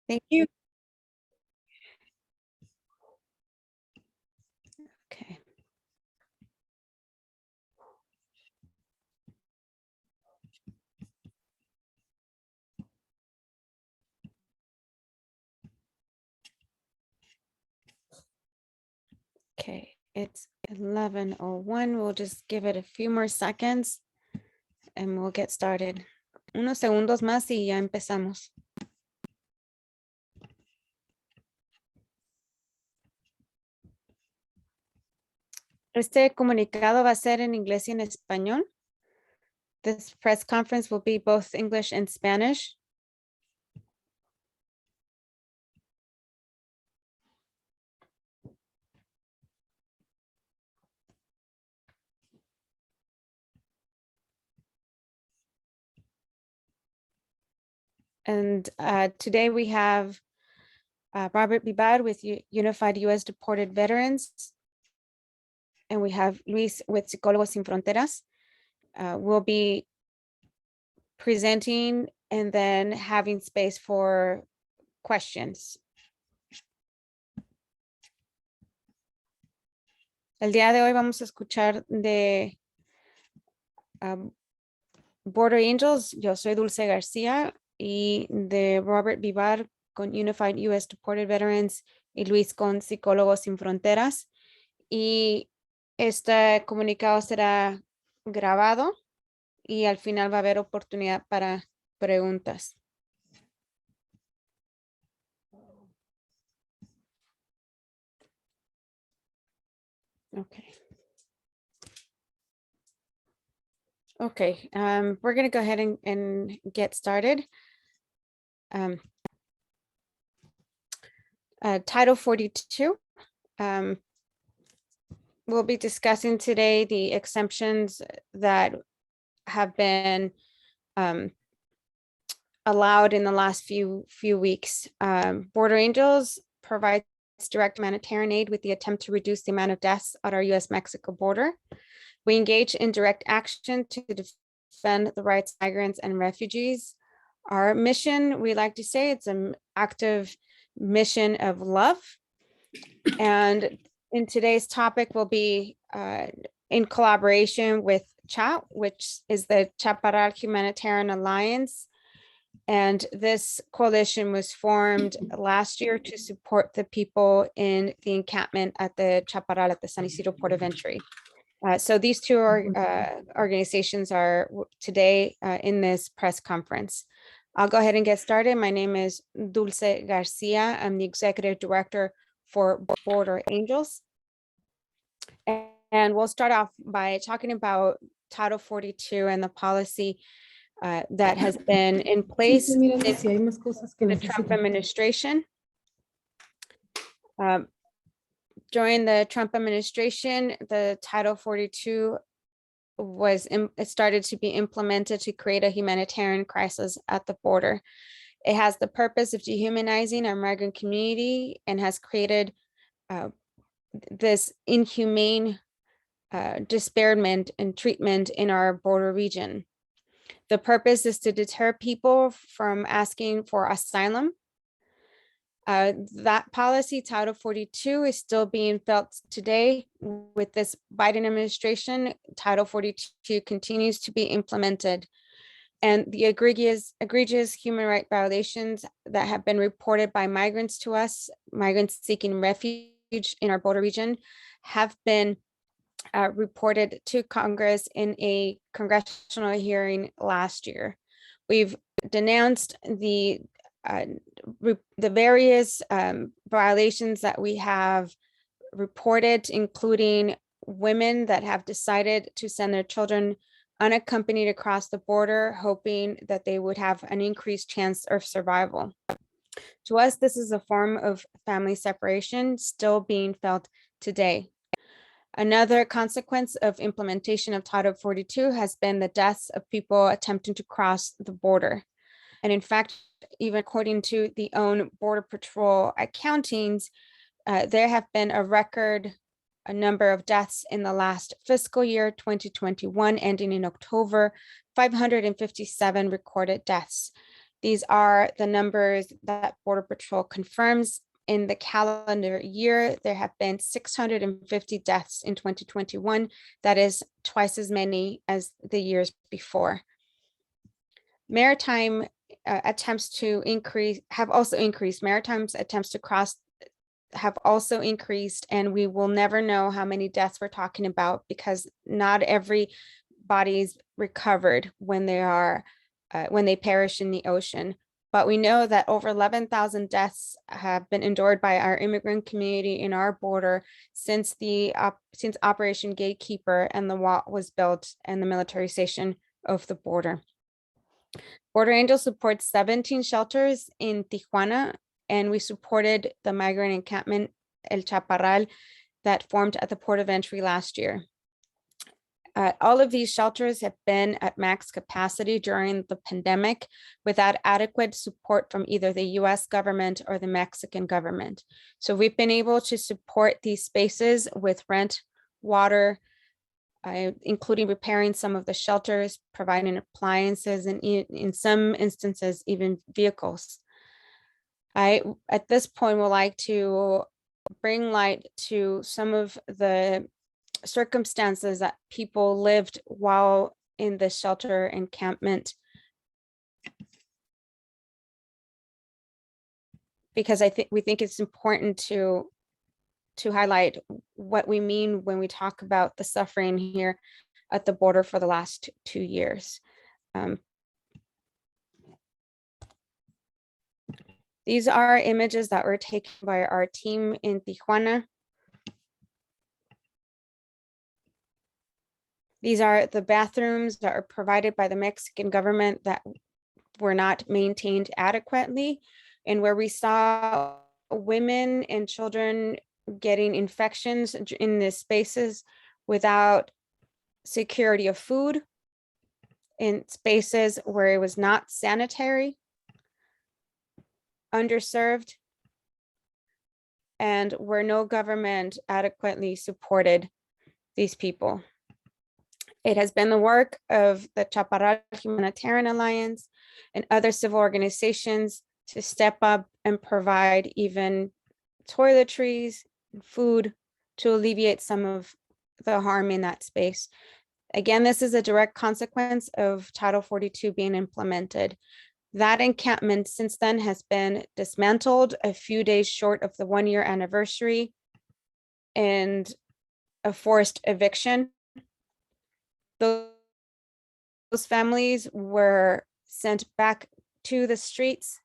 Thank you. Okay. Okay, it's 11:01. We'll just give it a few more seconds and we'll get started. Unos segundos más y ya empezamos. Este comunicado va a ser en inglés y en español. This press conference will be both English and Spanish. And today we have Robert Bibar with Unified U.S. Deported Veterans. And we have Luis with Psicólogos Sin Fronteras. We'll be presenting and then having space for questions. El día de hoy vamos a escuchar de Border Angels. Yo soy Dulce García y de Robert Bibar con Unified U.S. Deported Veterans y Luis con Psicólogos Sin Fronteras. Y este comunicado será grabado y al final va a haber oportunidad para preguntas. Okay. Okay, we're going to go ahead and get started. Title 42. We'll be discussing today the exemptions that have been allowed in the last few weeks. Border Angels provides direct humanitarian aid with the attempt to reduce the amount of deaths at our U.S.-Mexico border. We engage in direct action to defend the rights of migrants and refugees. Our mission, we like to say, it's an active mission of love. And in today's topic will be in collaboration with CHAT, which is the Chaparral Humanitarian Alliance. And this coalition was formed last year to support the people in the encampment at the Chaparral at the San Isidro Port of Entry. So these two organizations are today in this press conference. I'll go ahead and get started. My name is Dulce Garcia. I'm the executive director for Border Angels. And we'll start off by talking about Title 42 and the policy that has been in place in the Trump administration. During the Trump administration, the Title 42 it started to be implemented to create a humanitarian crisis at the border. It has the purpose of dehumanizing our migrant community and has created this inhumane disparagement and treatment in our border region. The purpose is to deter people from asking for asylum. That policy, Title 42, is still being felt today with this Biden administration. Title 42 continues to be implemented. And the egregious human rights violations that have been reported by migrants to us, migrants seeking refuge in our border region, have been reported to Congress in a congressional hearing last year. We've denounced the various violations that we have reported, including women that have decided to send their children unaccompanied across the border, hoping that they would have an increased chance of survival. To us, this is a form of family separation still being felt today. Another consequence of implementation of Title 42 has been the deaths of people attempting to cross the border. And in fact, even according to the own Border Patrol accountings, there have been a number of deaths in the last fiscal year, 2021, ending in October, 557 recorded deaths. These are the numbers that Border Patrol confirms. In the calendar year, there have been 650 deaths in 2021. That is twice as many as the years before. Maritime attempts to increase have also increased. Maritime attempts to cross have also increased, and we will never know how many deaths we're talking about because not every body is recovered when they perish in the ocean. But we know that over 11,000 deaths have been endured by our immigrant community in our border since Operation Gatekeeper and the wall was built and the militarization of the border. Border Angels supports 17 shelters in Tijuana, and we supported the migrant encampment El Chaparral that formed at the port of entry last year. All of these shelters have been at max capacity during the pandemic without adequate support from either the US government or the Mexican government. So we've been able to support these spaces with rent, water, including repairing some of the shelters, providing appliances, and in some instances, even vehicles. I, at this point, would like to bring light to some of the circumstances that people lived while in the shelter encampment, because we think it's important to highlight what we mean when we talk about the suffering here at the border for the last 2 years. These are images that were taken by our team in Tijuana. These are the bathrooms that are provided by the Mexican government that were not maintained adequately, and where we saw women and children getting infections in these spaces without security of food, in spaces where it was not sanitary, underserved, and where no government adequately supported these people. It has been the work of the Chaparral Humanitarian Alliance and other civil organizations to step up and provide even toiletries, food to alleviate some of the harm in that space. Again, this is a direct consequence of Title 42 being implemented. That encampment since then has been dismantled a few days short of the 1-year anniversary and a forced eviction. Those families were sent back to the streets,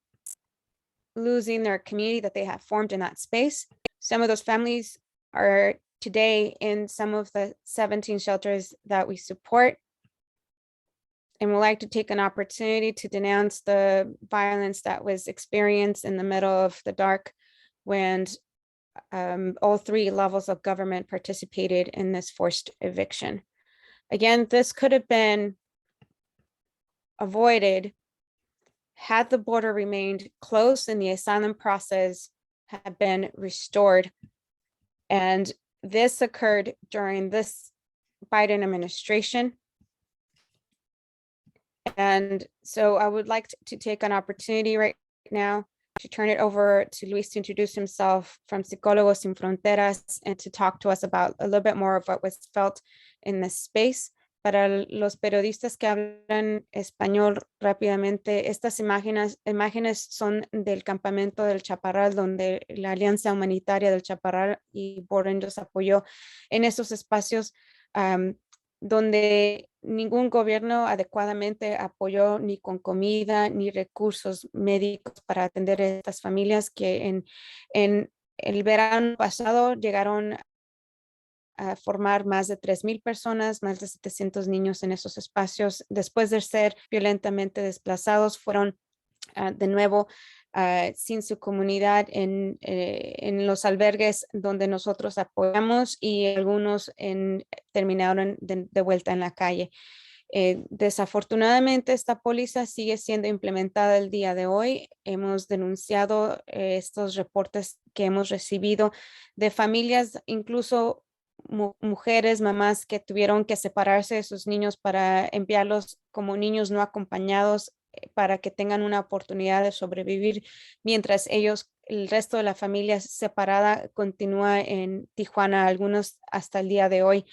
losing their community that they have formed in that space. Some of those families are today in some of the 17 shelters that we support. And we'd like to take an opportunity to denounce the violence that was experienced in the middle of the dark when all 3 levels of government participated in this forced eviction. Again, this could have been avoided had the border remained closed and the asylum process had been restored. And this occurred during this Biden administration. And so I would like to take an opportunity right now to turn it over to Luis to introduce himself from Psicólogos Sin Fronteras and to talk to us about a little bit more of what was felt in this space. Para los periodistas que hablan español rápidamente, estas imágenes son del campamento del Chaparral, donde la Alianza Humanitaria del Chaparral y Border Angels apoyó en esos espacios donde ningún gobierno adecuadamente apoyó ni con comida ni recursos médicos para atender a estas familias que en el verano pasado llegaron a formar más de 3,000 personas, más de 700 niños en esos espacios. Después de ser violentamente desplazados, fueron de nuevo sin su comunidad en los albergues donde nosotros apoyamos, y algunos terminaron de vuelta en la calle. Desafortunadamente, esta póliza sigue siendo implementada el día de hoy. Hemos denunciado estos reportes que hemos recibido de familias, incluso mujeres, mamás que tuvieron que separarse de sus niños para enviarlos como niños no acompañados para que tengan una oportunidad de sobrevivir mientras ellos, el resto de la familia separada, continúa en Tijuana, algunos hasta el día de hoy,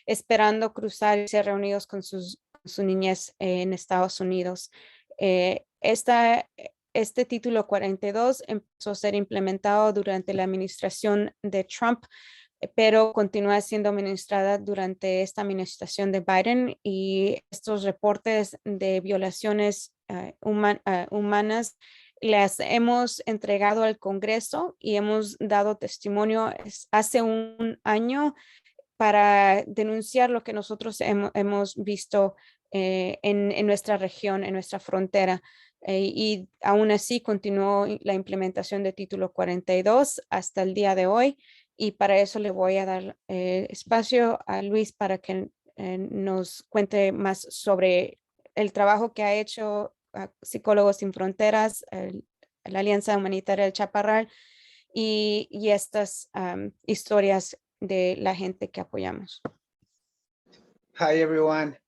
esperando cruzar y ser reunidos con su niñez en Estados Unidos. Este título 42 empezó a ser implementado durante la administración de Trump, pero continúa siendo administrada durante esta administración de Biden, y estos reportes de violaciones humanas las hemos entregado al Congreso y hemos dado testimonio hace un año para denunciar lo que nosotros hemos visto en nuestra región, en nuestra frontera. Y aún así continuó la implementación de título 42 hasta el día de hoy. Y para eso le voy a dar espacio a Luis para que nos cuente más sobre el trabajo que ha hecho Psicólogos Sin Fronteras, la Alianza Humanitaria del Chaparral y estas historias de la gente que apoyamos. Hi, everyone.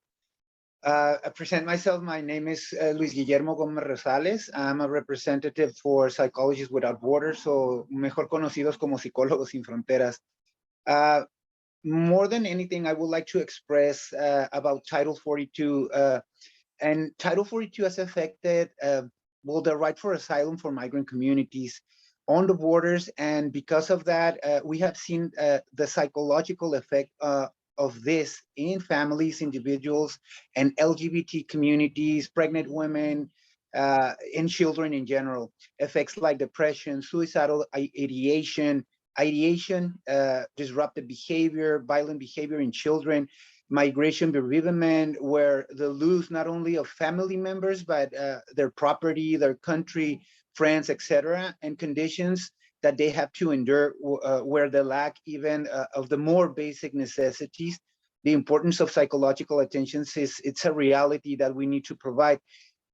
I present myself. My name is Luis Guillermo Gómez Rosales. I'm a representative for Psychologists Without Borders, o mejor conocidos como Psicólogos Sin Fronteras. More than anything, I would like to express about Title 42. And Title 42 has affected, well, the right for asylum for migrant communities on the borders. And because of that, we have seen the psychological effect of this in families, individuals, and LGBT communities, pregnant women, and children in general. Effects like depression, suicidal ideation, disruptive behavior, violent behavior in children, migration bereavement, where the lose not only of family members, but their property, their country, friends, etc., and conditions that they have to endure where they lack even of the more basic necessities. The importance of psychological attention it's a reality that we need to provide.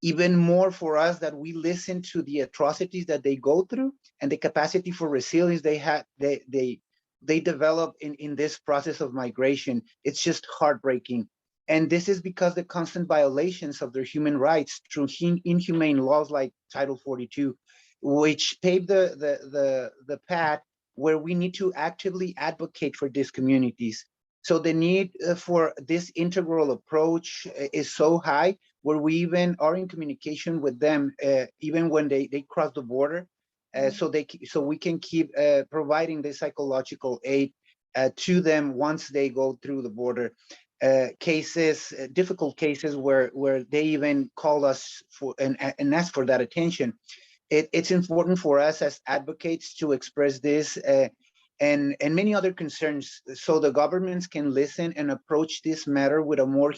Even more for us that we listen to the atrocities that they go through and the capacity for resilience they develop in this process of migration. It's just heartbreaking. And this is because the constant violations of their human rights through inhumane laws like Title 42, which pave the path where we need to actively advocate for these communities. So the need for this integral approach is so high, where we even are in communication with them, even when they cross the border, so we can keep providing the psychological aid to them once they go through the border. Cases, difficult cases where they even call us for and ask for that attention. It's important for us as advocates to express this and many other concerns, so the governments can listen and approach this matter with a more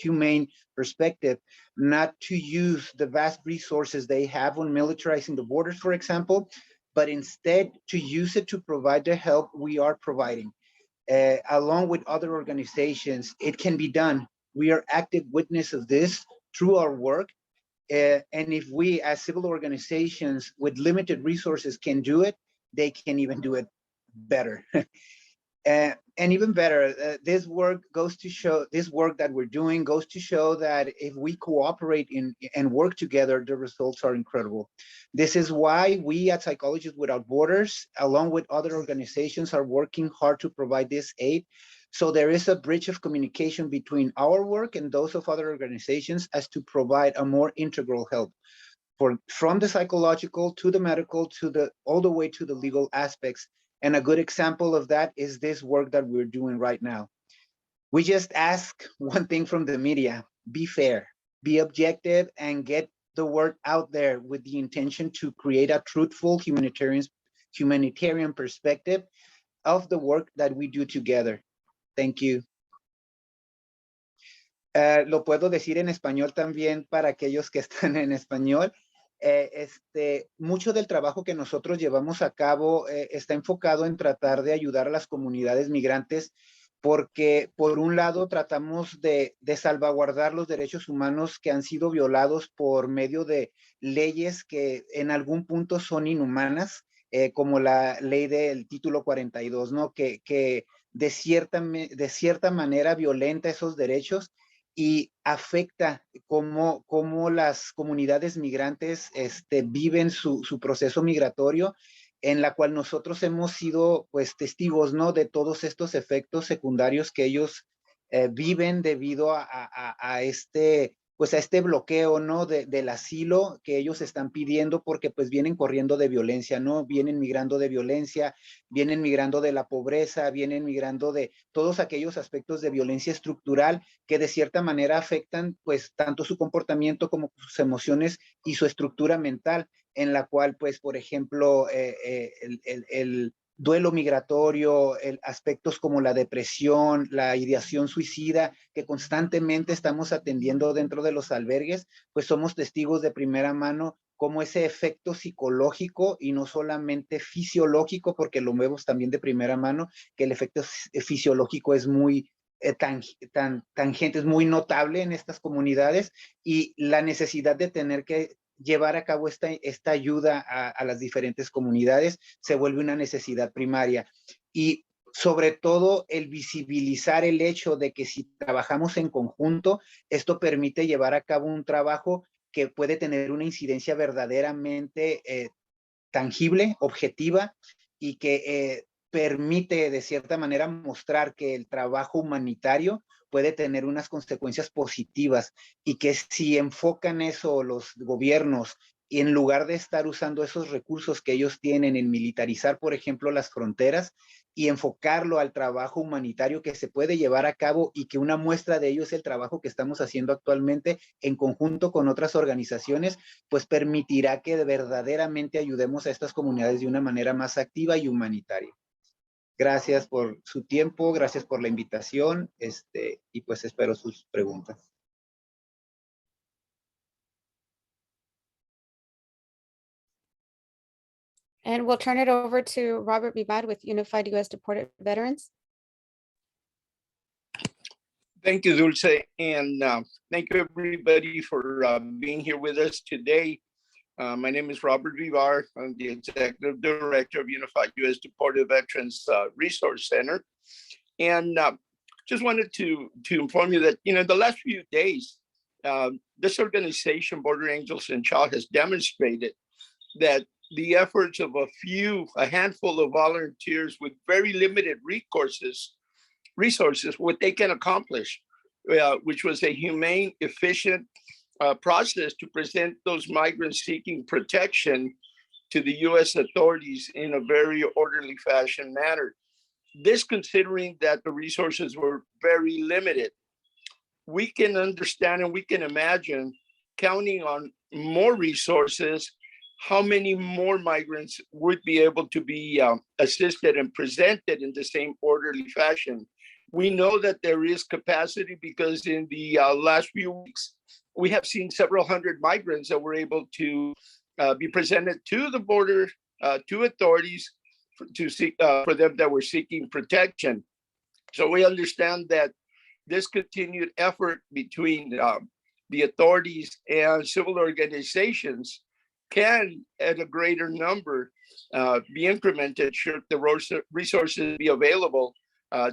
humane perspective, not to use the vast resources they have on militarizing the borders, for example, but instead to use it to provide the help we are providing. Along with other organizations, it can be done. We are active witness of this through our work. And if we as civil organizations with limited resources can do it, they can even do it better. And even better, this work that we're doing goes to show that if we cooperate and work together, the results are incredible. This is why we at Psychologists Without Borders, along with other organizations, are working hard to provide this aid. So there is a bridge of communication between our work and those of other organizations as to provide a more integral help from the psychological to the medical to all the way to the legal aspects. And a good example of that is this work that we're doing right now. We just ask one thing from the media: be fair, be objective, and get the word out there with the intention to create a truthful humanitarian perspective of the work that we do together. Thank you. Lo puedo decir en español también para aquellos que están en español. Mucho del trabajo que nosotros llevamos a cabo está enfocado en tratar de ayudar a las comunidades migrantes, porque por un lado tratamos de salvaguardar los derechos humanos que han sido violados por medio de leyes que en algún punto son inhumanas, como la ley del título 42, ¿no? Que de cierta manera violenta esos derechos. y afecta cómo las comunidades migrantes viven su proceso migratorio, en la cual nosotros hemos sido pues testigos, ¿no? De todos estos efectos secundarios que ellos viven debido a este bloqueo, ¿no? Del asilo que ellos están pidiendo, porque pues vienen corriendo de violencia, ¿no? Vienen migrando de violencia, vienen migrando de la pobreza, vienen migrando de todos aquellos aspectos de violencia estructural que de cierta manera afectan pues tanto su comportamiento como sus emociones y su estructura mental, en la cual pues, por ejemplo, el duelo migratorio, aspectos como la depresión, la ideación suicida, que constantemente estamos atendiendo dentro de los albergues, pues somos testigos de primera mano cómo ese efecto psicológico y no solamente fisiológico, porque lo vemos también de primera mano, que el efecto fisiológico es muy tangente, es muy notable en estas comunidades, y la necesidad de tener que llevar a cabo esta ayuda a las diferentes comunidades se vuelve una necesidad primaria. Y sobre todo el visibilizar el hecho de que si trabajamos en conjunto, esto permite llevar a cabo un trabajo que puede tener una incidencia verdaderamente tangible, objetiva, y que permite de cierta manera mostrar que el trabajo humanitario puede tener unas consecuencias positivas, y que si enfocan eso los gobiernos y en lugar de estar usando esos recursos que ellos tienen en militarizar, por ejemplo, las fronteras, y enfocarlo al trabajo humanitario que se puede llevar a cabo, y que una muestra de ello es el trabajo que estamos haciendo actualmente en conjunto con otras organizaciones, pues permitirá que verdaderamente ayudemos a estas comunidades de una manera más activa y humanitaria. Gracias por su tiempo, gracias por la invitación, y pues espero sus preguntas. And we'll turn it over to Robert Vivar with Unified U.S. Deported Veterans. Thank you, Dulce, and thank you everybody for being here with us today. My name is Robert Vivar. I'm the Executive Director of Unified U.S. Deported Veterans Resource Center. And just wanted to inform you that, the last few days, this organization, Border Angels and Child, has demonstrated that the efforts of a handful of volunteers with very limited resources, what they can accomplish, which was a humane, efficient process to present those migrants seeking protection to the U.S. authorities in a very orderly fashion manner. This considering that the resources were very limited. We can understand and we can imagine, counting on more resources, how many more migrants would be able to be assisted and presented in the same orderly fashion. We know that there is capacity because in the last few weeks, we have seen several hundred migrants that were able to be presented to the border, to authorities for them that were seeking protection. So we understand that this continued effort between the authorities and civil organizations can, at a greater number, be implemented should the resources be available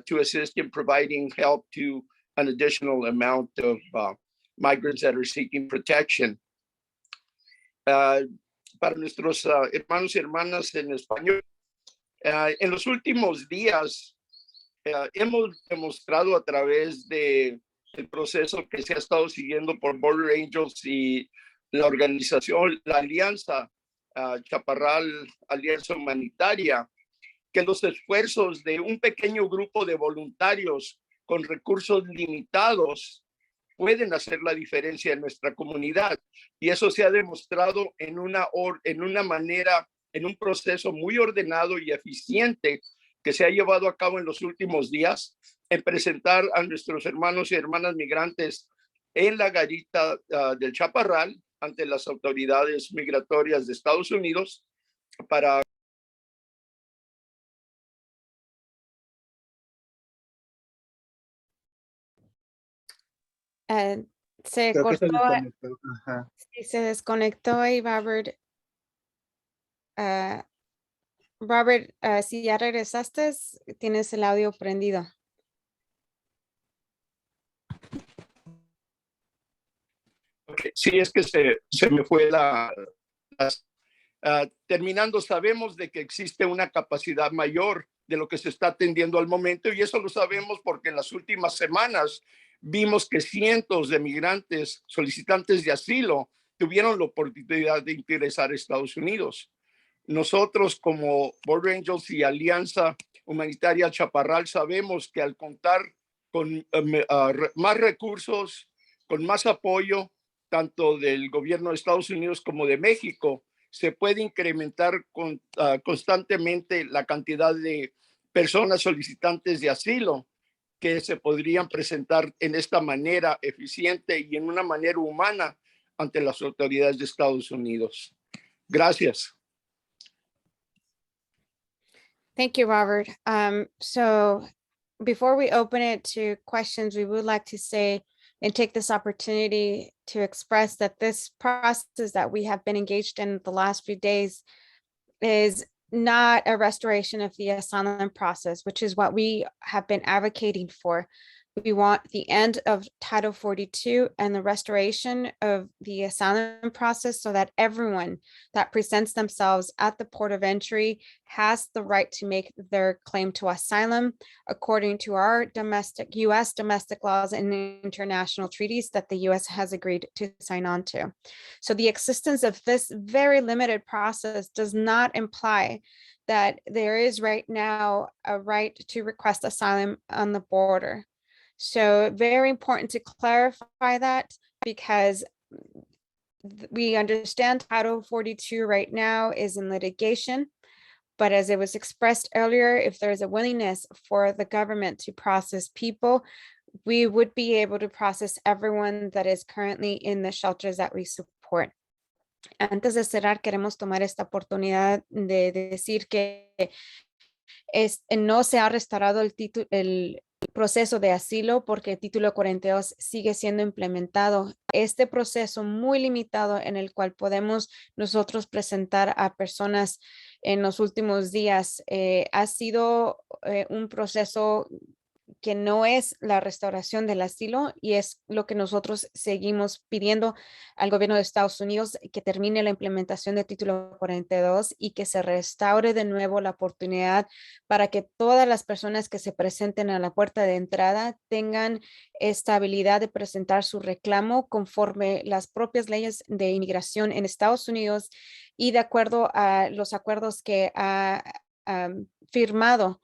to assist in providing help to an additional amount of migrants that are seeking protection. Para nuestros hermanos y hermanas en español, en los últimos días hemos demostrado a través del proceso que se ha estado siguiendo por Border Angels y la organización, la Alianza Chaparral, Alianza Humanitaria, que los esfuerzos de un pequeño grupo de voluntarios con recursos limitados pueden hacer la diferencia en nuestra comunidad. Y eso se ha demostrado en una manera, en un proceso muy ordenado y eficiente que se ha llevado a cabo en los últimos días, en presentar a nuestros hermanos y hermanas migrantes en la garita del Chaparral ante las autoridades migratorias de Estados Unidos para se Creo que se cortó, desconectó. Ajá. sí, se desconectó y Robert, Robert, si ya regresaste, tienes el audio prendido. porque sí es que se me fue terminando, sabemos de que existe una capacidad mayor de lo que se está atendiendo al momento, y eso lo sabemos porque en las últimas semanas vimos que cientos de migrantes solicitantes de asilo tuvieron la oportunidad de ingresar a Estados Unidos. Nosotros como Border Angels y Alianza Humanitaria Chaparral sabemos que al contar con más recursos, con más apoyo, tanto del gobierno de Estados Unidos como de México, se puede incrementar constantemente la cantidad de personas solicitantes de asilo que se podrían presentar en esta manera eficiente y en una manera humana ante las autoridades de Estados Unidos. Gracias. Thank you, Robert. So before we open it to questions, we would like to say and take this opportunity to express that this process that we have been engaged in the last few days is not a restoration of the asylum process, which is what we have been advocating for. We want the end of Title 42 and the restoration of the asylum process so that everyone that presents themselves at the port of entry has the right to make their claim to asylum according to our US domestic laws and international treaties that the US has agreed to sign on to. So the existence of this very limited process does not imply that there is right now a right to request asylum on the border. So very important to clarify that, because we understand Title 42 right now is in litigation. But as it was expressed earlier, if there is a willingness for the government to process people, we would be able to process everyone that is currently in the shelters that we support. Antes de cerrar, queremos tomar esta oportunidad de decir que no se ha restaurado el proceso de asilo porque el título 42 sigue siendo implementado. Este proceso muy limitado en el cual podemos nosotros presentar a personas en los últimos días ha sido un proceso que no es la restauración del asilo, y es lo que nosotros seguimos pidiendo al gobierno de Estados Unidos, que termine la implementación del título 42 y que se restaure de nuevo la oportunidad para que todas las personas que se presenten a la puerta de entrada tengan esta habilidad de presentar su reclamo conforme las propias leyes de inmigración en Estados Unidos y de acuerdo a los acuerdos que ha firmado,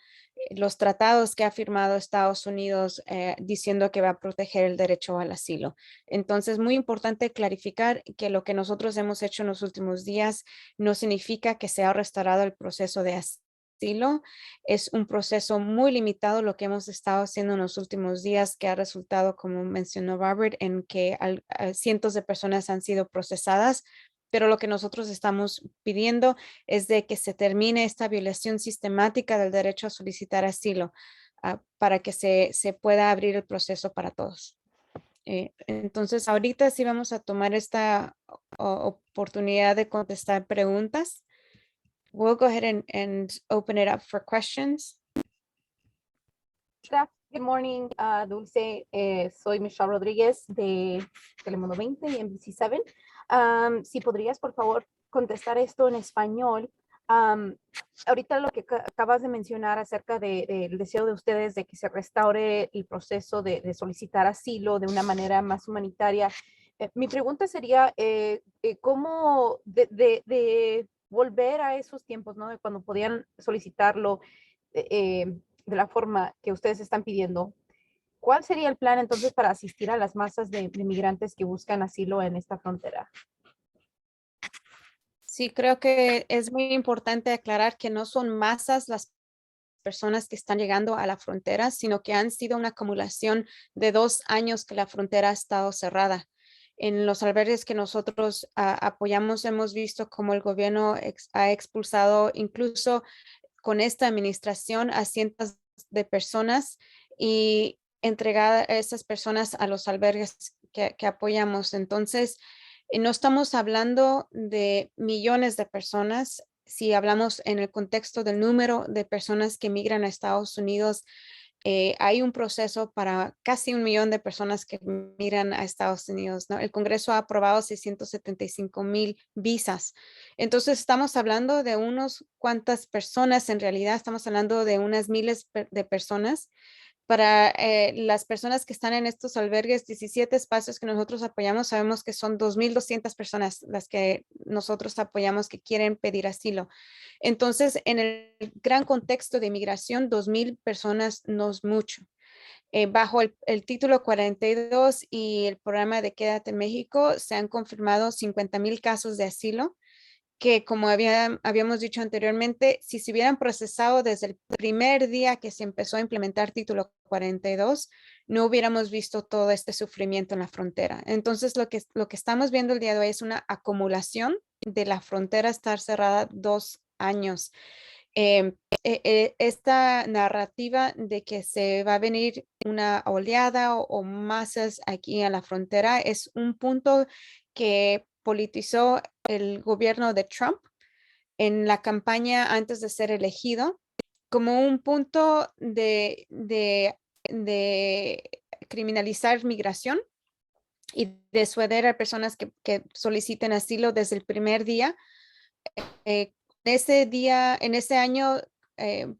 los tratados que ha firmado Estados Unidos diciendo que va a proteger el derecho al asilo. Entonces, muy importante clarificar que lo que nosotros hemos hecho en los últimos días no significa que se ha restaurado el proceso de asilo. Es un proceso muy limitado lo que hemos estado haciendo en los últimos días, que ha resultado, como mencionó Robert, en que cientos de personas han sido procesadas. Pero lo que nosotros estamos pidiendo es de que se termine esta violación sistemática del derecho a solicitar asilo para que se pueda abrir el proceso para todos. Entonces, ahorita sí vamos a tomar esta oportunidad de contestar preguntas. We'll go ahead and open it up for questions. Good morning, Dulce. Soy Michelle Rodríguez de Telemundo 20 y NBC7. Si podrías, por favor, contestar esto en español. Ahorita lo que acabas de mencionar acerca del deseo de ustedes de que se restaure el proceso de solicitar asilo de una manera más humanitaria. Mi pregunta sería, ¿cómo de volver a esos tiempos, ¿no? De cuando podían solicitarlo de la forma que ustedes están pidiendo? ¿Cuál sería el plan entonces para asistir a las masas de migrantes que buscan asilo en esta frontera? Sí, creo que es muy importante aclarar que no son masas las personas que están llegando a la frontera, sino que han sido una acumulación de 2 años que la frontera ha estado cerrada. En los albergues que nosotros apoyamos, hemos visto cómo el gobierno ha expulsado, incluso con esta administración, a cientos de personas y entregado a esas personas a los albergues que apoyamos. Entonces, no estamos hablando de millones de personas. Si hablamos en el contexto del número de personas que migran a Estados Unidos, hay un proceso para casi 1 millón de personas que migran a Estados Unidos, ¿no? El Congreso ha aprobado 675,000 visas. Entonces, estamos hablando de unos cuantas personas, en realidad estamos hablando de unas miles de personas. Para las personas que están en estos albergues, 17 espacios que nosotros apoyamos, sabemos que son 2,200 personas las que nosotros apoyamos que quieren pedir asilo. Entonces, en el gran contexto de inmigración, 2,000 personas no es mucho. Bajo el título 42 y el programa de Quédate en México, se han confirmado 50,000 casos de asilo que, como habíamos dicho anteriormente, si se hubieran procesado desde el primer día que se empezó a implementar título 42, no hubiéramos visto todo este sufrimiento en la frontera. Entonces, lo que estamos viendo el día de hoy es una acumulación de la frontera estar cerrada 2 años. Esta narrativa de que se va a venir una oleada o masas aquí a la frontera es un punto que politizó el gobierno de Trump en la campaña antes de ser elegido como un punto de criminalizar migración y disuadir a personas que soliciten asilo desde el primer día. En ese año,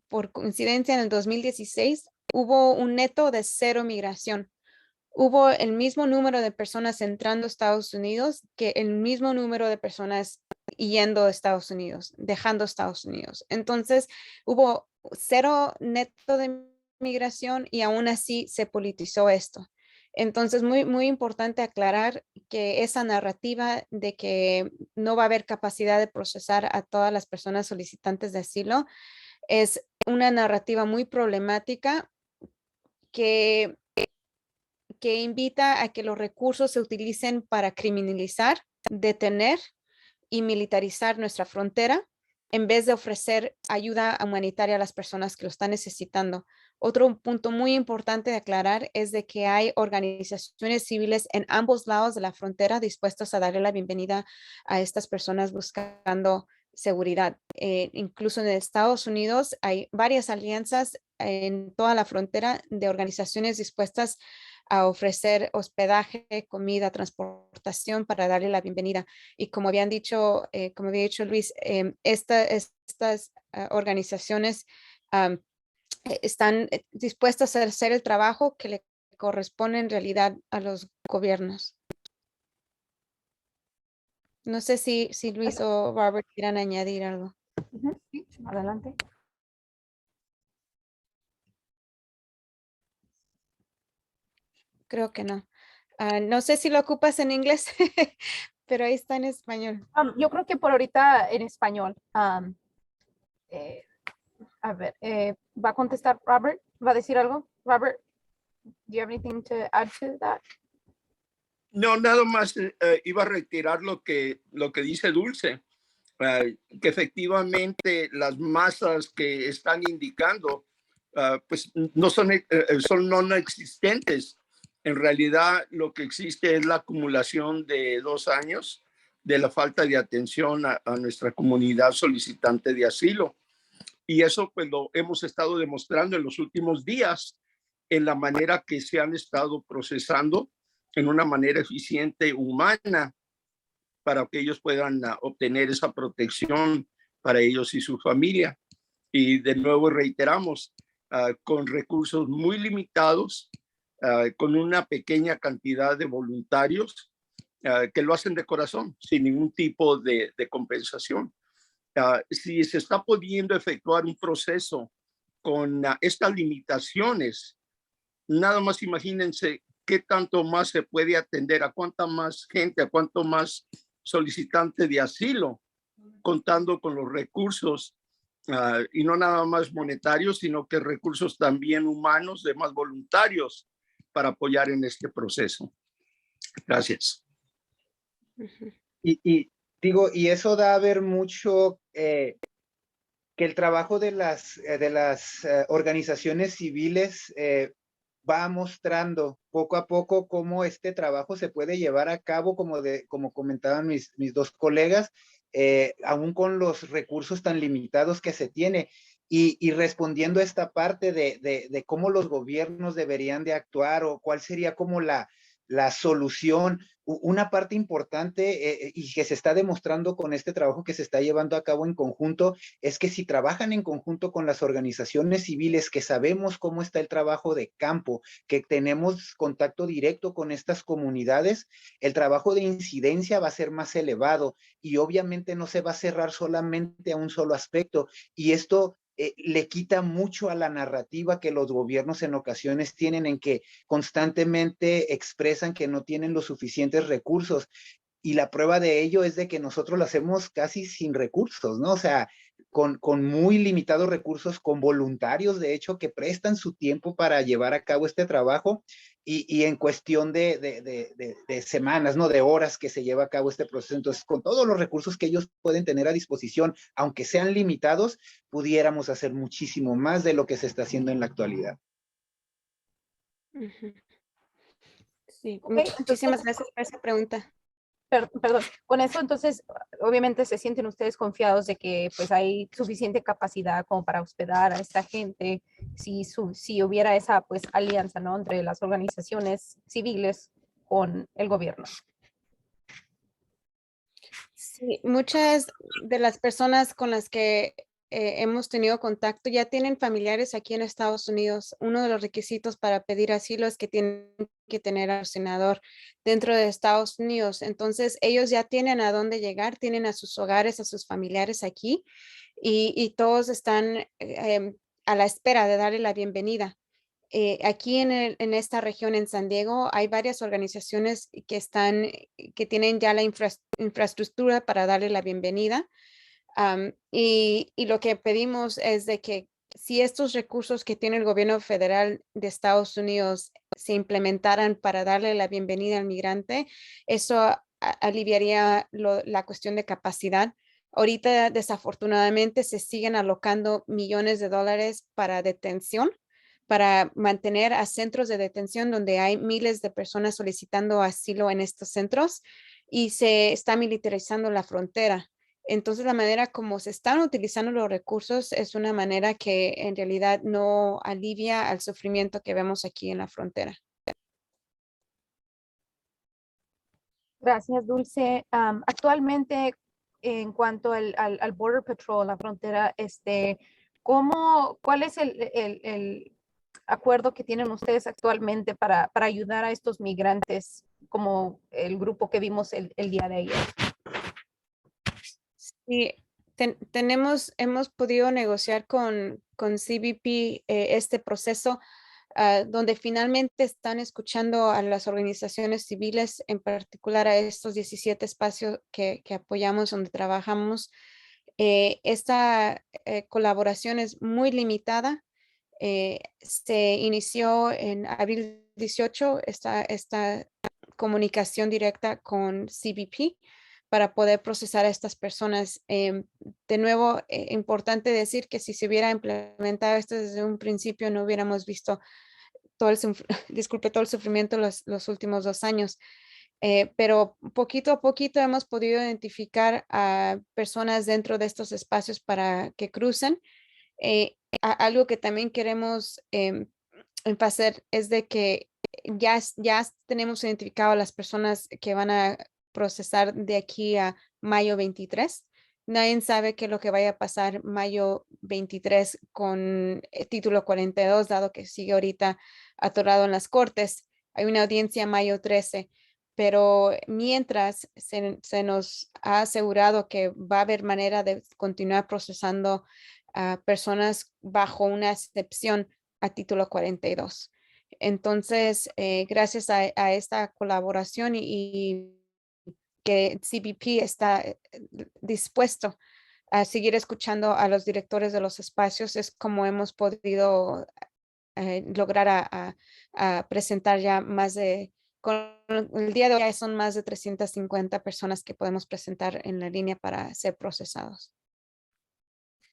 por coincidencia, en el 2016, hubo un neto de 0 migración. Hubo el mismo número de personas entrando a Estados Unidos que el mismo número de personas yendo a Estados Unidos, dejando Estados Unidos. Entonces, hubo 0 neto de migración y aún así se politizó esto. Entonces, muy importante aclarar que esa narrativa de que no va a haber capacidad de procesar a todas las personas solicitantes de asilo es una narrativa muy problemática que invita a que los recursos se utilicen para criminalizar, detener y militarizar nuestra frontera en vez de ofrecer ayuda humanitaria a las personas que lo están necesitando. Otro punto muy importante de aclarar es de que hay organizaciones civiles en ambos lados de la frontera dispuestas a darle la bienvenida a estas personas buscando seguridad. Incluso en Estados Unidos hay varias alianzas en toda la frontera de organizaciones dispuestas a ofrecer hospedaje, comida, transportación para darle la bienvenida. Y como había dicho Luis, estas organizaciones están dispuestas a hacer el trabajo que le corresponde en realidad a los gobiernos. No sé si Luis o Robert quieran añadir algo. Sí, adelante. Creo que no. No sé si lo ocupas en inglés, pero ahí está en español. Yo creo que por ahorita en español. A ver, ¿va a contestar Robert? ¿Va a decir algo? Robert, do you have anything to add to that? No, nada más iba a retirar lo que dice Dulce, que efectivamente las masas que están indicando pues no son no existentes. En realidad lo que existe es la acumulación de 2 años de la falta de atención a nuestra comunidad solicitante de asilo. Y eso pues lo hemos estado demostrando en los últimos días en la manera que se han estado procesando en una manera eficiente, humana, para que ellos puedan obtener esa protección para ellos y su familia. Y de nuevo reiteramos, con recursos muy limitados, con una pequeña cantidad de voluntarios que lo hacen de corazón, sin ningún tipo de compensación. Si se está pudiendo efectuar un proceso con estas limitaciones, nada más imagínense qué tanto más se puede atender, a cuánta más gente, a cuánto más solicitante de asilo, contando con los recursos y no nada más monetarios, sino que recursos también humanos de más voluntarios para apoyar en este proceso. Gracias. Y digo, y eso da a ver mucho que el trabajo de las organizaciones civiles va mostrando poco a poco cómo este trabajo se puede llevar a cabo, como comentaban mis 2 colegas, aún con los recursos tan limitados que se tiene. Y respondiendo a esta parte de cómo los gobiernos deberían de actuar o cuál sería como la solución, una parte importante y que se está demostrando con este trabajo que se está llevando a cabo en conjunto, es que si trabajan en conjunto con las organizaciones civiles, que sabemos cómo está el trabajo de campo, que tenemos contacto directo con estas comunidades, el trabajo de incidencia va a ser más elevado y obviamente no se va a cerrar solamente a un solo aspecto. Y esto le quita mucho a la narrativa que los gobiernos en ocasiones tienen, en que constantemente expresan que no tienen los suficientes recursos. Y la prueba de ello es de que nosotros lo hacemos casi sin recursos, ¿no? O sea, con muy limitados recursos, con voluntarios, de hecho, que prestan su tiempo para llevar a cabo este trabajo y en cuestión de semanas, ¿no? De horas que se lleva a cabo este proceso. Entonces, con todos los recursos que ellos pueden tener a disposición, aunque sean limitados, pudiéramos hacer muchísimo más de lo que se está haciendo en la actualidad. Ujú. Sí, Ok, muchísimas entonces, gracias por esa pregunta. perdón, con eso entonces obviamente se sienten ustedes confiados de que pues hay suficiente capacidad como para hospedar a esta gente si hubiera esa pues alianza, ¿no? Entre las organizaciones civiles con el gobierno. Sí, muchas de las personas con las que hemos tenido contacto ya tienen familiares aquí en Estados Unidos. Uno de los requisitos para pedir asilo es que tienen que tener al senador dentro de Estados Unidos. Entonces, ellos ya tienen a dónde llegar, tienen a sus hogares, a sus familiares aquí y todos están a la espera de darle la bienvenida. Aquí en esta región en San Diego hay varias organizaciones que tienen ya la infraestructura para darle la bienvenida. Y lo que pedimos es de que si estos recursos que tiene el gobierno federal de Estados Unidos se implementaran para darle la bienvenida al migrante, eso aliviaría la cuestión de capacidad. Ahorita, desafortunadamente, se siguen alocando millones de dólares para detención, para mantener a centros de detención donde hay miles de personas solicitando asilo en estos centros y se está militarizando la frontera. Entonces, la manera como se están utilizando los recursos es una manera que en realidad no alivia al sufrimiento que vemos aquí en la frontera. Gracias, Dulce. Actualmente, en cuanto al Border Patrol, la frontera, ¿cuál es el acuerdo que tienen ustedes actualmente para ayudar a estos migrantes, como el grupo que vimos el día de ayer? Sí, hemos podido negociar con CBP este proceso donde finalmente están escuchando a las organizaciones civiles, en particular a estos 17 espacios que apoyamos, donde trabajamos. Esta colaboración es muy limitada. Se inició en abril 18 esta comunicación directa con CBP para poder procesar a estas personas. De nuevo, importante decir que si se hubiera implementado esto desde un principio, no hubiéramos visto disculpe, todo el sufrimiento los últimos 2 años. Pero poquito a poquito hemos podido identificar a personas dentro de estos espacios para que crucen. Algo que también queremos enfatizar es de que ya tenemos identificado a las personas que van a procesar de aquí a mayo 23. Nadie sabe qué es lo que vaya a pasar mayo 23 con el título 42, dado que sigue ahorita atorado en las cortes. Hay una audiencia mayo 13, pero mientras se nos ha asegurado que va a haber manera de continuar procesando a personas bajo una excepción a título 42. Entonces, gracias a esta colaboración y que CBP está dispuesto a seguir escuchando a los directores de los espacios, es como hemos podido lograr a presentar ya con el día de hoy son más de 350 personas que podemos presentar en la línea para ser procesados.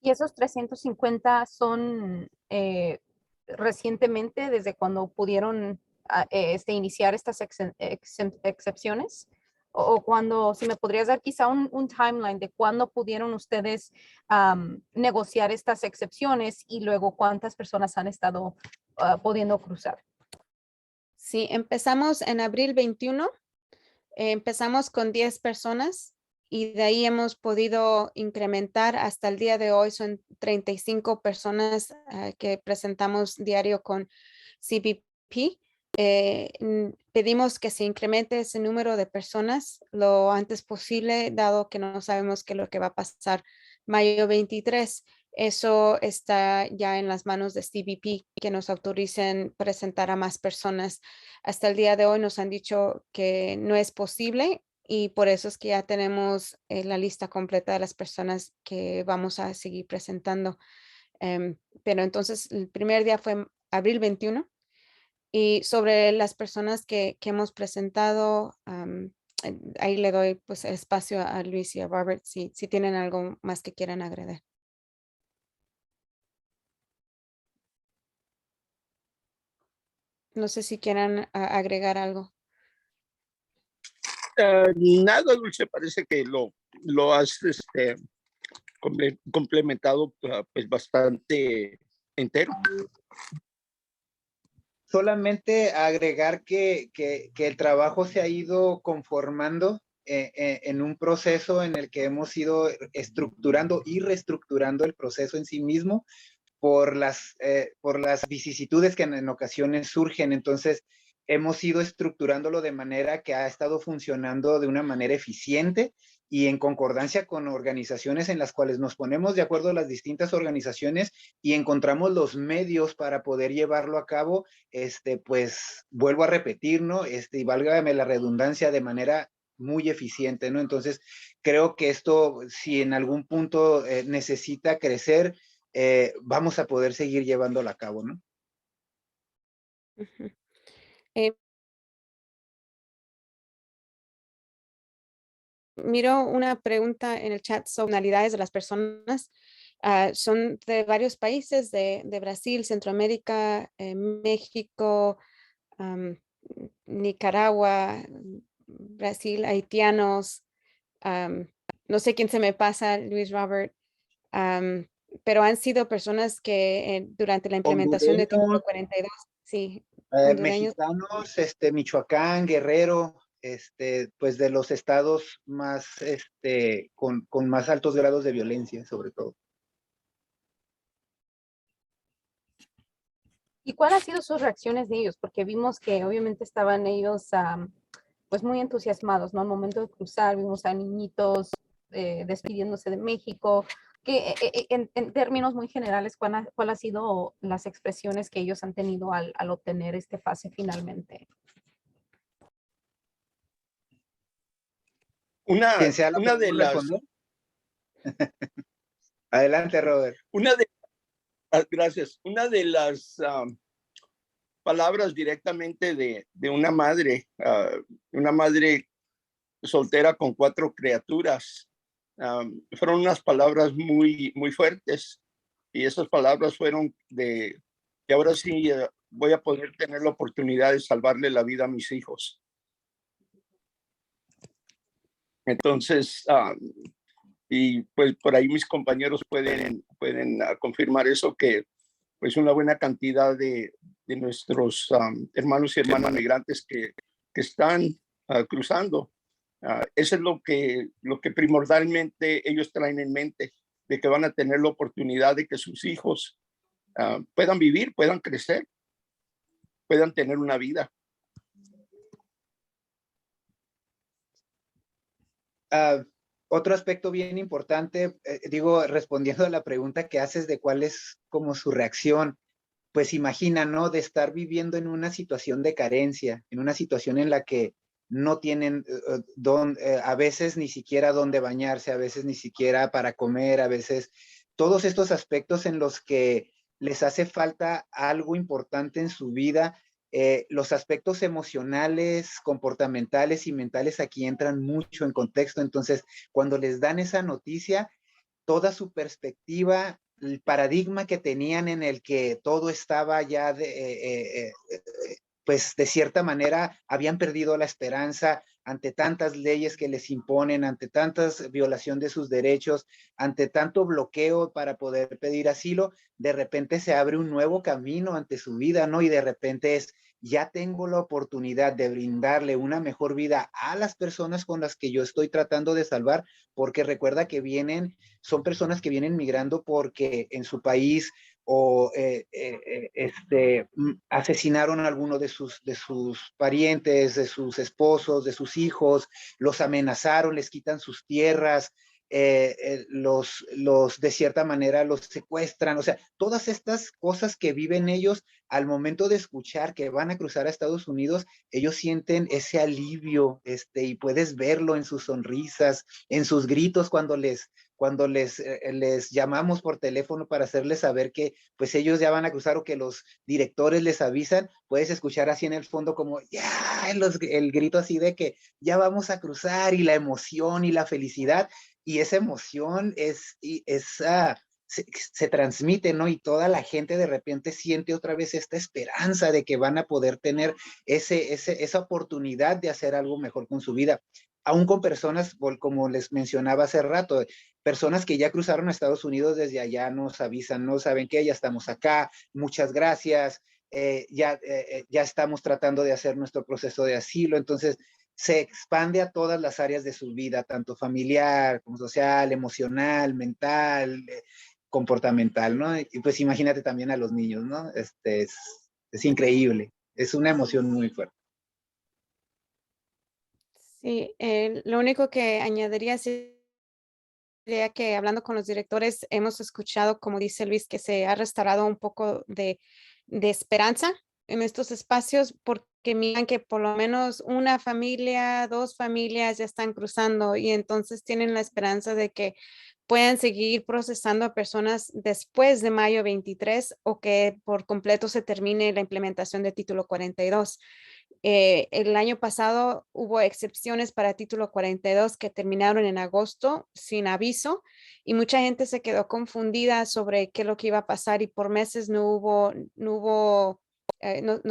Y esos 350 son recientemente, desde cuando pudieron iniciar estas excepciones. o cuando, si me podrías dar quizá un timeline de cuándo pudieron ustedes negociar estas excepciones y luego cuántas personas han estado pudiendo cruzar. Sí, empezamos en abril 21, empezamos con 10 personas y de ahí hemos podido incrementar hasta el día de hoy. Son 35 personas que presentamos diario con CBP. Pedimos que se incremente ese número de personas lo antes posible, dado que no sabemos qué es lo que va a pasar mayo 23. Eso está ya en las manos de CBP, que nos autoricen presentar a más personas. Hasta el día de hoy nos han dicho que no es posible y por eso es que ya tenemos la lista completa de las personas que vamos a seguir presentando. Pero entonces el primer día fue abril 21 y sobre las personas que hemos presentado, ahí le doy pues espacio a Luis y a Robert si tienen algo más que quieran agregar. No sé si quieran agregar algo. Nada, Dulce, parece que lo has complementado pues bastante entero. Solamente agregar que el trabajo se ha ido conformando en un proceso en el que hemos ido estructurando y reestructurando el proceso en sí mismo por las vicisitudes que en ocasiones surgen. Entonces, hemos ido estructurándolo de manera que ha estado funcionando de una manera eficiente y en concordancia con organizaciones en las cuales nos ponemos de acuerdo las distintas organizaciones y encontramos los medios para poder llevarlo a cabo, pues vuelvo a repetir, ¿no? Y válgame la redundancia, de manera muy eficiente, ¿no? Entonces, creo que esto, si en algún punto necesita crecer, vamos a poder seguir llevándolo a cabo, ¿no? Ujú. Miro una pregunta en el chat sobre nacionalidades de las personas. Son de varios países, de Brasil, Centroamérica, México, Nicaragua, Brasil, haitianos. No sé quién se me pasa, Luis Robert, pero han sido personas que durante la implementación de Hondureños, Título 42, sí, hondureños. mexicanos, Michoacán, Guerrero, pues de los estados más, con más altos grados de violencia, sobre todo. ¿Y cuál ha sido sus reacciones de ellos? Porque vimos que obviamente estaban ellos pues muy entusiasmados, ¿no? Al momento de cruzar, vimos a niñitos despidiéndose de México. Que en términos muy generales, ¿cuál ha sido las expresiones que ellos han tenido al obtener este pase finalmente? Quien sea la Una de primera en las, responder. Adelante, Robert. gracias, una de las palabras directamente de una madre soltera con 4 criaturas, fueron unas palabras muy, muy fuertes, y esas palabras fueron de que ahora sí voy a poder tener la oportunidad de salvarle la vida a mis hijos. Entonces, y pues por ahí mis compañeros pueden confirmar eso, que pues una buena cantidad de nuestros hermanos y hermanas migrantes que están cruzando, eso es lo que primordialmente ellos traen en mente, de que van a tener la oportunidad de que sus hijos puedan vivir, puedan crecer, puedan tener una vida. Otro aspecto bien importante, respondiendo a la pregunta que haces de cuál es como su reacción, pues imagina, ¿no? De estar viviendo en una situación de carencia, en una situación en la que no tienen a veces ni siquiera dónde bañarse, a veces ni siquiera para comer, a veces todos estos aspectos en los que les hace falta algo importante en su vida. Los aspectos emocionales, comportamentales y mentales aquí entran mucho en contexto. Entonces, cuando les dan esa noticia, toda su perspectiva, el paradigma que tenían en el que todo estaba ya pues de cierta manera habían perdido la esperanza ante tantas leyes que les imponen, ante tantas violación de sus derechos, ante tanto bloqueo para poder pedir asilo, de repente se abre un nuevo camino ante su vida, ¿no? Y de repente es, ya tengo la oportunidad de brindarle una mejor vida a las personas con las que yo estoy tratando de salvar, porque recuerda que son personas que vienen migrando porque en su país o asesinaron a alguno de sus parientes, de sus esposos, de sus hijos, los amenazaron, les quitan sus tierras, de cierta manera los secuestran, o sea, todas estas cosas que viven ellos al momento de escuchar que van a cruzar a Estados Unidos, ellos sienten ese alivio, y puedes verlo en sus sonrisas, en sus gritos cuando les llamamos por teléfono para hacerles saber que pues ellos ya van a cruzar o que los directores les avisan, puedes escuchar así en el fondo como ya el grito así de que ya vamos a cruzar y la emoción y la felicidad y esa emoción se transmite, ¿no? Y toda la gente de repente siente otra vez esta esperanza de que van a poder tener esa oportunidad de hacer algo mejor con su vida. Aún con personas, como les mencionaba hace rato, personas que ya cruzaron a Estados Unidos desde allá nos avisan, no saben qué, ya estamos acá, muchas gracias, ya estamos tratando de hacer nuestro proceso de asilo, entonces se expande a todas las áreas de su vida, tanto familiar, como social, emocional, mental, comportamental, ¿no? Y pues imagínate también a los niños, ¿no? Es increíble, es una emoción muy fuerte. Sí, lo único que añadiría sería que hablando con los directores hemos escuchado, como dice Luis, que se ha restaurado un poco de esperanza en estos espacios porque miran que por lo menos una familia, 2 familias ya están cruzando y entonces tienen la esperanza de que puedan seguir procesando a personas después de mayo 23 o que por completo se termine la implementación de título 42. El año pasado hubo excepciones para título 42 que terminaron en agosto sin aviso y mucha gente se quedó confundida sobre qué es lo que iba a pasar y por meses no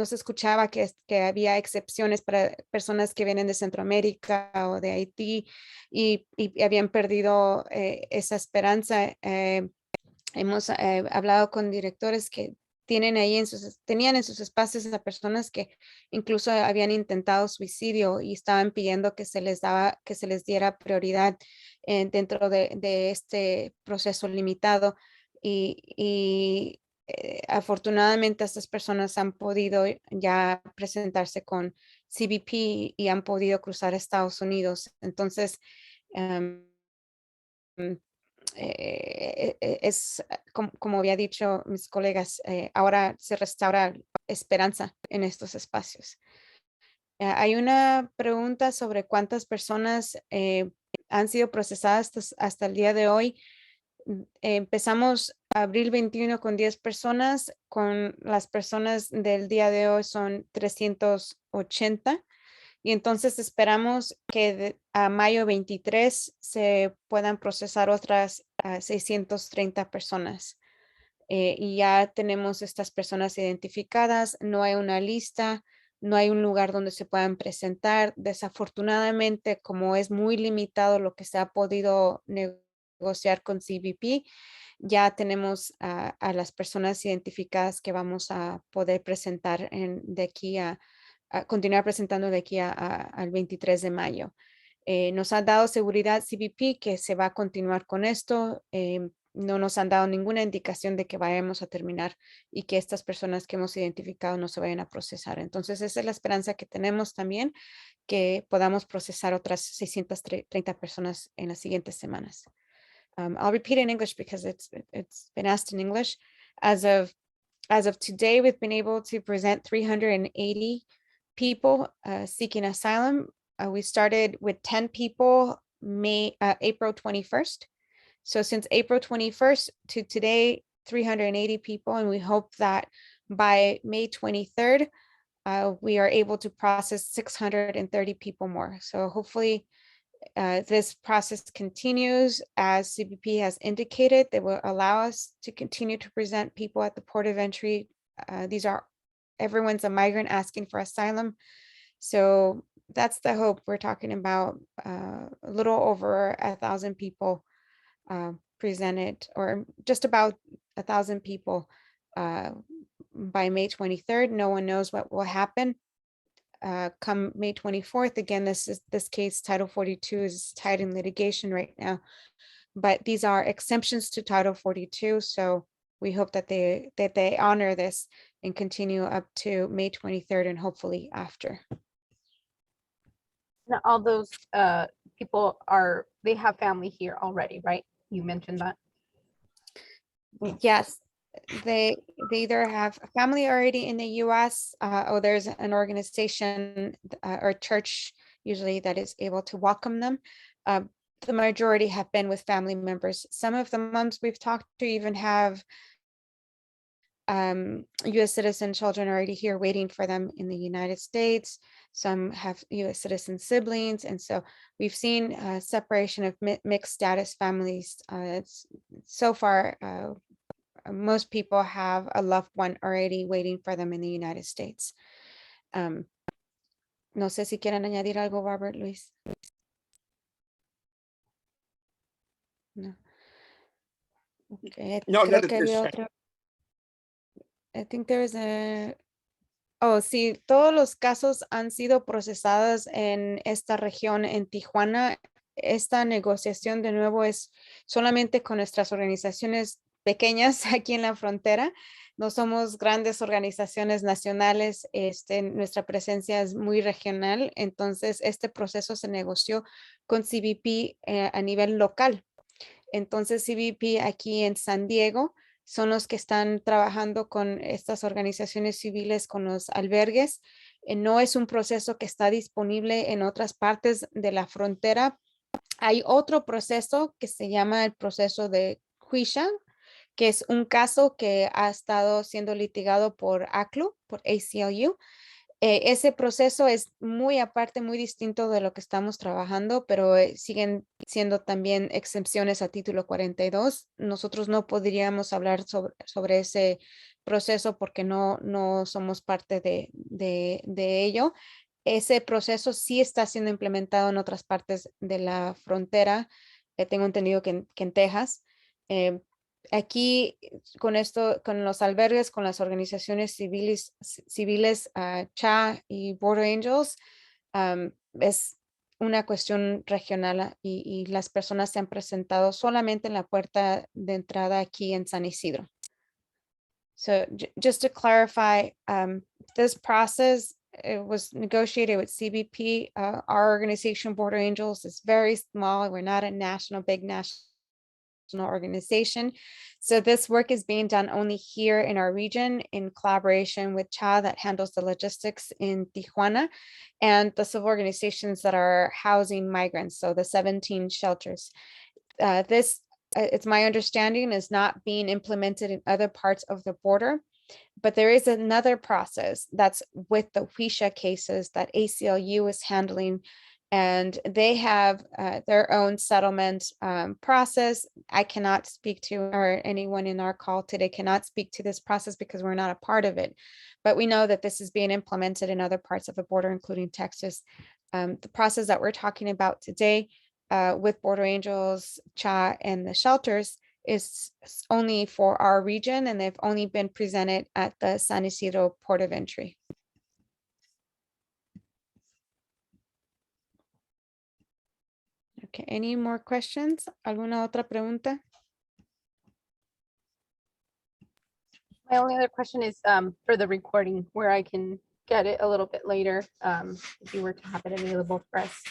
se escuchaba que había excepciones para personas que vienen de Centroamérica o de Haití y habían perdido esa esperanza. Hemos hablado con directores que tenían en sus espacios a personas que incluso habían intentado suicidio y estaban pidiendo que se les diera prioridad dentro de este proceso limitado. Afortunadamente estas personas han podido ya presentarse con CBP y han podido cruzar a Estados Unidos. Entonces, em, como había dicho mis colegas, ahora se restaura esperanza en estos espacios. Hay una pregunta sobre cuántas personas han sido procesadas hasta el día de hoy. Empezamos abril 21 con 10 personas, con las personas del día de hoy son 380. Y entonces esperamos que a mayo 23 se puedan procesar otras 630 personas. Y ya tenemos estas personas identificadas, no hay una lista, no hay un lugar donde se puedan presentar. Desafortunadamente, como es muy limitado lo que se ha podido negociar con CBP, ya tenemos a las personas identificadas que vamos a poder presentar de aquí a continuar presentando de aquí al 23 de mayo. Nos ha dado seguridad CBP que se va a continuar con esto. No nos han dado ninguna indicación de que vayamos a terminar y que estas personas que hemos identificado no se vayan a procesar. Entonces, esa es la esperanza que tenemos también, que podamos procesar otras 630 personas en las siguientes semanas. I'll repeat in English because it's been asked in English. As of today, we've been able to present 380 people seeking asylum. We started with 10 people April 21st. So since April 21st to today, 380 people, and we hope that by May 23rd, we are able to process 630 people more. So hopefully this process continues as CBP has indicated. They will allow us to continue to present people at the port of entry. These are everyone's a migrant asking for asylum. So that's the hope. We're talking about a little over 1,000 people presented, or just about 1,000 people by May 23rd. No one knows what will happen. Come May 24th, again, this case, Title 42 is tied in litigation right now, but these are exemptions to Title 42. So we hope that they honor this and continue up to May 23rd and hopefully after. Now, all those people they have family here already, right? You mentioned that. Yes, they either have a family already in the US, or there's an organization or church usually that is able to welcome them. The majority have been with family members. Some of the moms we've talked to even have US citizen children already here waiting for them in the United States. Some have US citizen siblings. And so we've seen separation of mixed status families. So far, most people have a loved one already waiting for them in the United States. No sé si quieren añadir algo, Robert, Luis. No. Okay, No, creo not at que this había time. otra. I think there's a. Oh, sí, todos los casos han sido procesados en esta región, en Tijuana. Esta negociación de nuevo es solamente con nuestras organizaciones pequeñas aquí en la frontera. No somos grandes organizaciones nacionales, nuestra presencia es muy regional. Entonces, este proceso se negoció con CBP a nivel local. Entonces, CBP aquí en San Diego son los que están trabajando con estas organizaciones civiles, con los albergues. No es un proceso que está disponible en otras partes de la frontera. Hay otro proceso que se llama el proceso de Huisha, que es un caso que ha estado siendo litigado por ACLU, por ACLU. Ese proceso es muy aparte, muy distinto de lo que estamos trabajando, pero siguen siendo también excepciones a título 42. Nosotros no podríamos hablar sobre ese proceso porque no somos parte de ello. Ese proceso sí está siendo implementado en otras partes de la frontera. Tengo entendido que en Texas. Aquí con esto, con los albergues, con las organizaciones civiles, CHA y Border Angels, es una cuestión regional y las personas se han presentado solamente en la puerta de entrada aquí en San Isidro. So just to clarify, this process, it was negotiated with CBP. Our organization, Border Angels, is very small. We're not a big national organization. So this work is being done only here in our region in collaboration with CHA that handles the logistics in Tijuana and the civil organizations that are housing migrants. So the 17 shelters. It's my understanding is not being implemented in other parts of the border, but there is another process that's with the Huisha cases that ACLU is handling, and they have their own settlement process. I cannot speak to, or anyone in our call today cannot speak to this process because we're not a part of it, but we know that this is being implemented in other parts of the border, including Texas. The process that we're talking about today with Border Angels, CHA, and the shelters is only for our region, and they've only been presented at the San Isidro Port of Entry. Okay, any more questions? ¿Alguna otra pregunta? My only other question is for the recording, where I can get it a little bit later, if you were to have it available for us.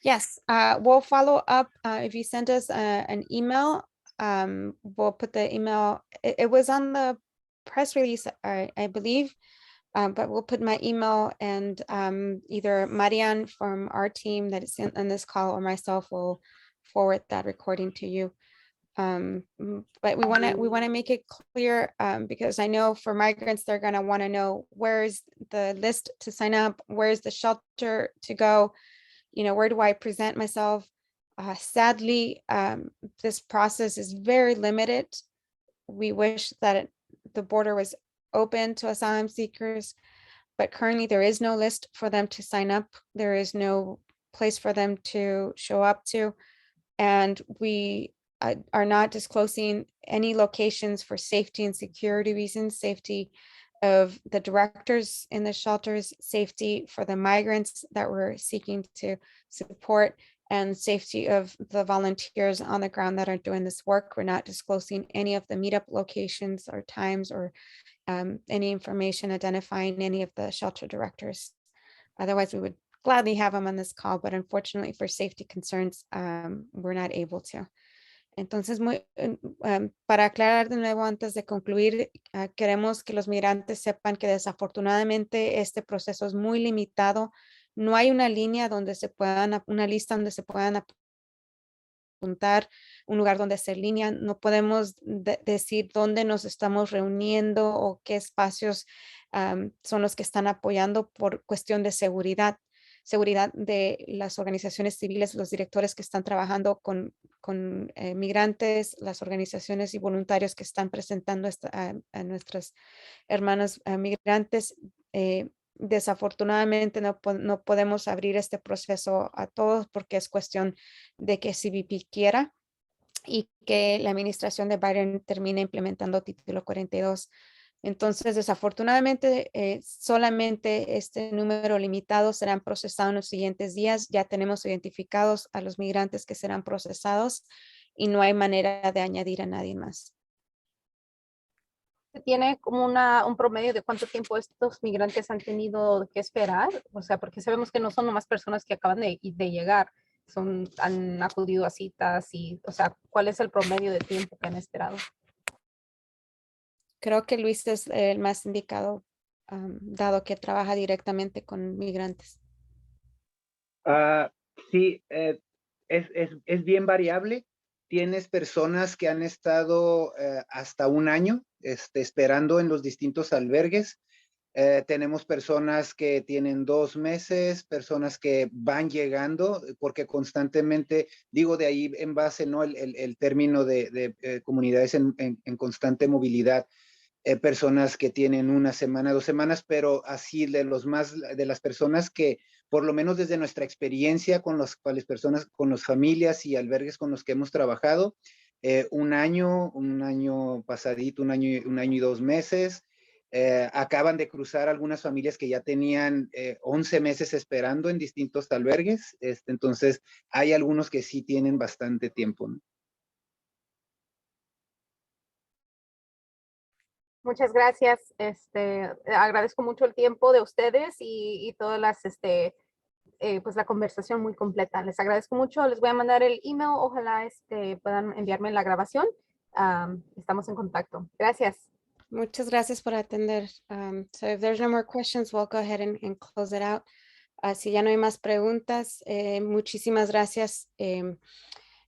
Yes, we'll follow up. If you send us an email, we'll put the email. It was on the press release, I believe, but we'll put my email, and either Marian from our team that is on this call or myself will forward that recording to you. But we want to make it clear, because I know for migrants, they're going to want to know where's the list to sign up, where's the shelter to go, where do I present myself? Sadly, this process is very limited. We wish that the border was open to asylum seekers, but currently there is no list for them to sign up. There is no place for them to show up to. And we are not disclosing any locations for safety and security reasons, safety of the directors in the shelters, safety for the migrants that we're seeking to support, and safety of the volunteers on the ground that are doing this work. We're not disclosing any of the meetup locations or times or any information identifying any of the shelter directors. Otherwise, we would gladly have them on this call, but unfortunately for safety concerns, we're not able to. Entonces, para aclarar de nuevo antes de concluir, queremos que los migrantes sepan que desafortunadamente este proceso es muy limitado. No hay una línea donde se puedan, una lista donde se puedan apuntar, un lugar donde hacer línea. No podemos decir dónde nos estamos reuniendo o qué espacios son los que están apoyando por cuestión de seguridad de las organizaciones civiles, los directores que están trabajando con migrantes, las organizaciones y voluntarios que están presentando a nuestros hermanos migrantes. Desafortunadamente no podemos abrir este proceso a todos porque es cuestión de que CBP quiera y que la administración de Biden termine implementando Título 42. Entonces, desafortunadamente, solamente este número limitado serán procesados en los siguientes días. Ya tenemos identificados a los migrantes que serán procesados y no hay manera de añadir a nadie más. ¿Tiene como un promedio de cuánto tiempo estos migrantes han tenido que esperar? O sea, porque sabemos que no son nomás personas que acaban de llegar, han acudido a citas y, o sea, ¿cuál es el promedio de tiempo que han esperado? Creo que Luis es el más indicado, dado que trabaja directamente con migrantes. Sí, es bien variable. Tienes personas que han estado hasta un año esperando en los distintos albergues. Tenemos personas que tienen 2 meses, personas que van llegando, porque constantemente, digo de ahí en base, ¿no? El término de comunidades en constante movilidad. Personas que tienen 1 semana, 2 semanas, pero así de las personas que, por lo menos desde nuestra experiencia con las personas, con las familias y albergues con los que hemos trabajado, un año pasadito, un año y 2 meses. Acaban de cruzar algunas familias que ya tenían 11 meses esperando en distintos albergues. Entonces, hay algunos que sí tienen bastante tiempo, ¿no? Muchas gracias. Agradezco mucho el tiempo de ustedes y todas las, pues la conversación muy completa. Les agradezco mucho. Les voy a mandar el email. Ojalá puedan enviarme la grabación. Estamos en contacto. Gracias. Muchas gracias por atender. So if there's no more questions, we'll go ahead and close it out. Si ya no hay más preguntas, muchísimas gracias.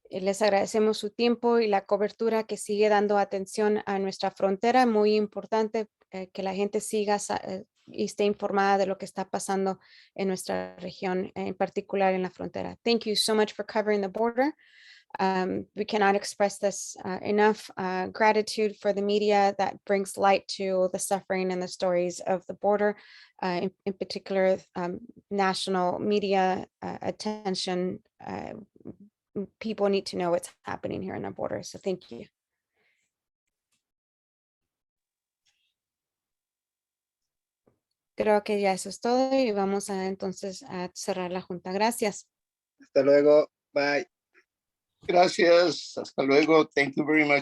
Les agradecemos su tiempo y la cobertura que sigue dando atención a nuestra frontera. Muy importante que la gente siga y esté informada de lo que está pasando en nuestra región, en particular en la frontera. Thank you so much for covering the border. We cannot express this enough. Gratitude for the media that brings light to the suffering and the stories of the border, in particular, national media attention. People need to know what's happening here in the border. So thank you. Creo que ya eso es todo y vamos entonces a cerrar la junta. Gracias. Hasta luego. Bye. Gracias. Hasta luego. Thank you very much.